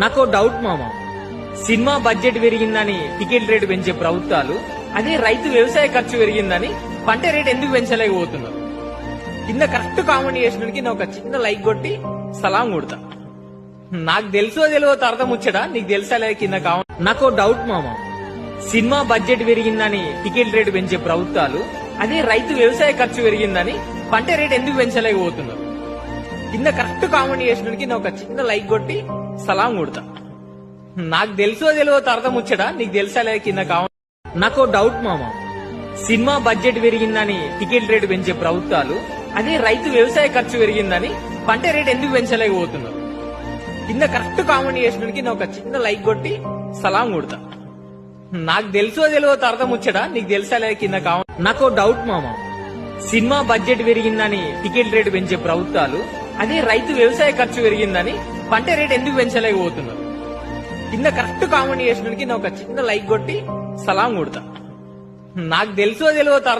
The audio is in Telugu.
నాకు డౌట్ మామ, సినిమా బడ్జెట్ పెరిగిందని టికెట్ రేటు పెంచే ప్రభుత్వాలు అదే రైతు వ్యవసాయ ఖర్చు పెరిగిందని పంట రేటు ఎందుకు పెంచలేకపోతున్నారు? కింద కరెక్ట్ కామెంట్ చేసినకి నేను ఒక చిన్న లైక్ కొట్టి సలాం కొడతా. నాకు తెలుసో తెలియదో అర్థం వచ్చాడా? నీకు తెలుసా లేదా? కింద కామెంట్. నాకు డౌట్ మామ, సినిమా బడ్జెట్ పెరిగిందని టికెట్ రేటు పెంచే ప్రభుత్వాలు అదే రైతు వ్యవసాయ ఖర్చు పెరిగిందని పంట రేటు ఎందుకు పెంచలేకపోతున్నారు? కింద కరెక్ట్ కామెంట్ చేసినకి నేను ఒక చిన్న లైక్ కొట్టి సలాం కొడతా. నాకు తెలుసో తెలియదో అర్థం వచ్చాడా? నీకు తెలుసా లేదా? కింద కామెంట్. నాకు డౌట్ మామ, సినిమా బడ్జెట్ పెరిగిందని టికెట్ రేటు పెంచే ప్రభుత్వాలు అదే రైతు వ్యవసాయ ఖర్చు పెరిగిందని పంట రేటు ఎందుకు పెంచలేకపోతున్నారు? కింద కరెక్ట్ కామెంట్ చేసినకి నేను ఒక చిన్న లైక్ కొట్టి సలాం కొడతా. నాకు తెలుసో తెలియదో అర్థం వచ్చాడా? నీకు తెలుసా లేదా? కింద కామెంట్. నాకు డౌట్ మామ, సినిమా బడ్జెట్ పెరిగిందని టికెట్ రేటు పెంచే ప్రభుత్వాలు అదే రైతు వ్యవసాయ ఖర్చు పెరిగిందని పంట రేటు ఎందుకు పెంచలేకపోతున్నారు? కింద కరెక్ట్ కామెంట్ చేసినకి నేను ఒక చిన్న లైక్ కొట్టి సలాం కొడతా. నాకు తెలుసో తెలియదో అర్థం